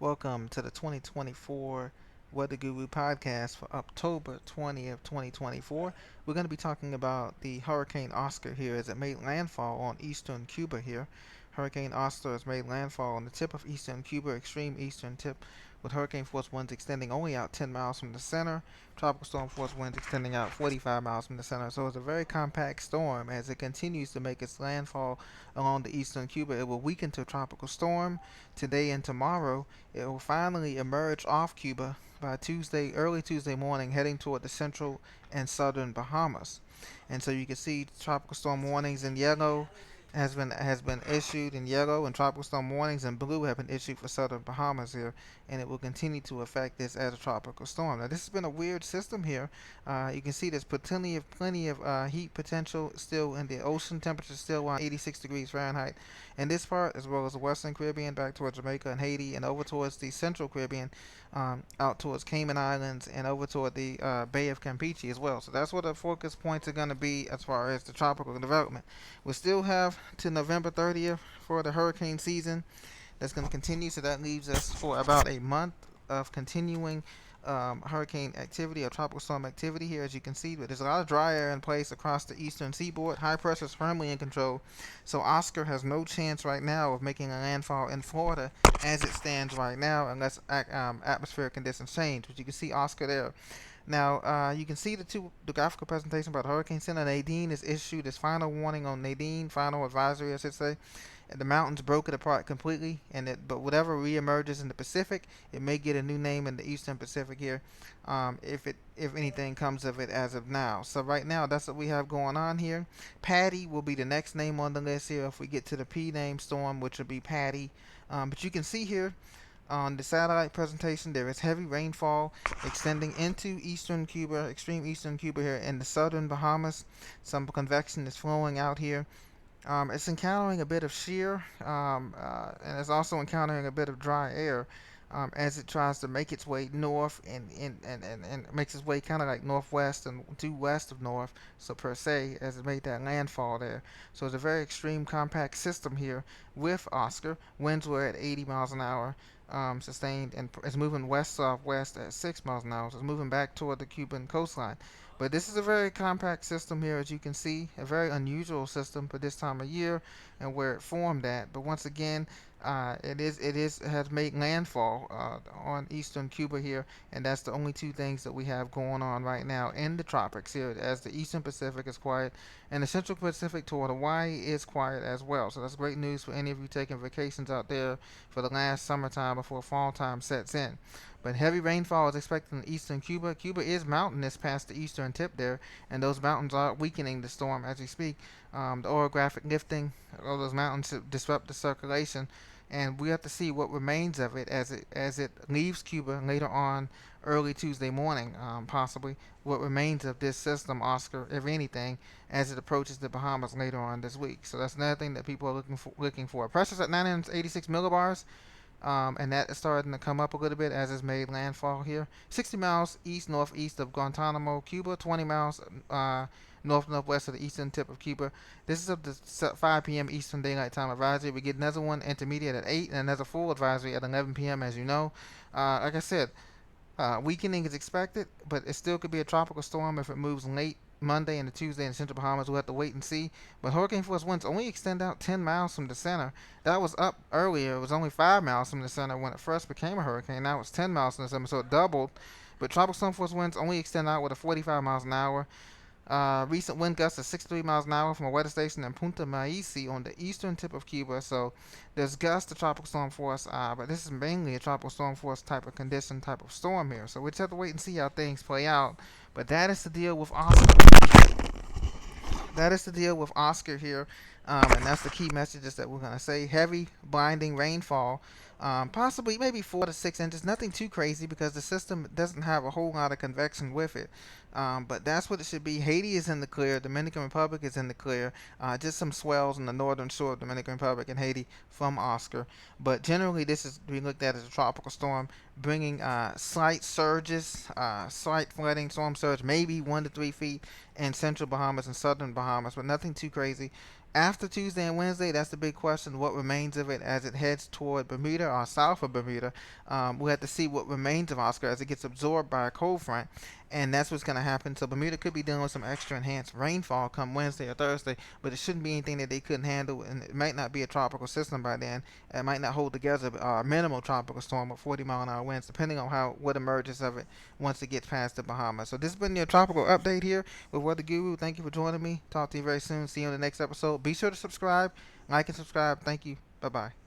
Welcome to the 2024 Weather Guru podcast for October 20th, 2024. We're going to be talking about the Hurricane Oscar here as it made landfall on eastern Cuba here. Hurricane Oscar has made landfall on the tip of eastern Cuba, extreme eastern tip, with hurricane force winds extending only out 10 miles from the center, tropical storm force winds extending out 45 miles from the center. So it's a very compact storm as it continues to make its landfall along the eastern Cuba. It will weaken to a tropical storm today and tomorrow. It will finally emerge off Cuba by early Tuesday morning, heading toward the central and southern Bahamas. And so you can see tropical storm warnings in yellow has been issued in yellow, and tropical storm warnings in blue have been issued for southern Bahamas here, and it will continue to affect this as a tropical storm. Now this has been a weird system here. You can see there's plenty of heat potential still in the ocean. Temperature still around 86 degrees Fahrenheit in this part, as well as the Western Caribbean back towards Jamaica and Haiti, and over towards the Central Caribbean, out towards Cayman Islands, and over toward the Bay of Campeche as well. So that's what the focus points are going to be as far as the tropical development. We still have to November 30th for the hurricane season. That's going to continue, so that leaves us for about a month of continuing hurricane activity or tropical storm activity here, as you can see. But there's a lot of dry air in place across the eastern seaboard. High pressure is firmly in control, so Oscar has no chance right now of making a landfall in Florida as it stands right now, unless atmospheric conditions change. But you can see Oscar there. Now, you can see the graphical presentation about the Hurricane Center. Nadine is issued its final warning on Nadine, final advisory, I should say. The mountains broke it apart completely, but whatever reemerges in the Pacific, it may get a new name in the Eastern Pacific here, if anything comes of it as of now. So right now, that's what we have going on here. Patty will be the next name on the list here if we get to the P name storm, which will be Patty. But you can see here on the satellite presentation, there is heavy rainfall extending into eastern Cuba, extreme eastern Cuba here in the southern Bahamas. Some convection is flowing out here. It's encountering a bit of shear, and it's also encountering a bit of dry air as it tries to make its way north and makes its way kind of like northwest and due west of north, so per se, as it made that landfall there. So it's a very extreme compact system here with Oscar. Winds were at 80 miles an hour. Sustained, and it's moving west southwest at 6 miles an hour, so it's moving back toward the Cuban coastline. But this is a very compact system here, as you can see, a very unusual system for this time of year and where it formed at. But once again, it has made landfall on eastern Cuba here, and that's the only two things that we have going on right now in the tropics here, as the eastern Pacific is quiet and the central Pacific toward Hawaii is quiet as well. So that's great news for any of you taking vacations out there for the last summertime before fall time sets in. But heavy rainfall is expected in eastern Cuba. Cuba is mountainous past the eastern tip there, and those mountains are weakening the storm as we speak. The orographic lifting of those mountains disrupt the circulation, and we have to see what remains of it as it leaves Cuba later on early Tuesday morning, possibly what remains of this system, Oscar, if anything, as it approaches the Bahamas later on this week. So that's another thing that people are looking for. Pressure's at 986 millibars, and that is starting to come up a little bit as it's made landfall here. 60 miles east northeast of Guantanamo, Cuba. 20 miles north northwest of the eastern tip of Cuba. This is up to 5 p.m. Eastern Daylight Time advisory. We get another one intermediate at 8 and another full advisory at 11 p.m. As you know, like I said, weakening is expected, but it still could be a tropical storm if it moves late Monday and Tuesday in the Central Bahamas. We'll have to wait and see. But hurricane force winds only extend out 10 miles from the center. That was up earlier. It was only 5 miles from the center when it first became a hurricane. Now it's 10 miles from the center, so it doubled. But tropical storm force winds only extend out with a 45 miles an hour. Recent wind gusts of 63 miles an hour from a weather station in Punta Maisi on the eastern tip of Cuba. So there's gusts to tropical storm force, but this is mainly a tropical storm force type of condition, type of storm here. So we just have to wait and see how things play out. But that is the deal with Oscar. That is the deal with Oscar here, and that's the key messages that we're gonna say. Heavy, blinding rainfall, possibly maybe 4 to 6 inches. Nothing too crazy because the system doesn't have a whole lot of convection with it. But that's what it should be. Haiti is in the clear. Dominican Republic is in the clear. Just some swells on the northern shore of Dominican Republic and Haiti from Oscar. But generally, this is being looked at as a tropical storm, bringing slight surges, slight flooding, storm surge, maybe 1 to 3 feet in central Bahamas and southern Bahamas, but nothing too crazy. After Tuesday and Wednesday, that's the big question. What remains of it as it heads toward Bermuda or south of Bermuda? We'll have to see what remains of Oscar as it gets absorbed by a cold front, and that's what's going to happen. So Bermuda could be dealing with some extra enhanced rainfall come Wednesday or Thursday, but it shouldn't be anything that they couldn't handle, and it might not be a tropical system by then. It might not hold together a minimal tropical storm with 40-mile-an-hour winds, depending on how what emerges of it once it gets past the Bahamas. So this has been your tropical update here with Weather Guru. Thank you for joining me. Talk to you very soon. See you on the next episode. Be sure to subscribe, like and subscribe. Thank you. Bye bye.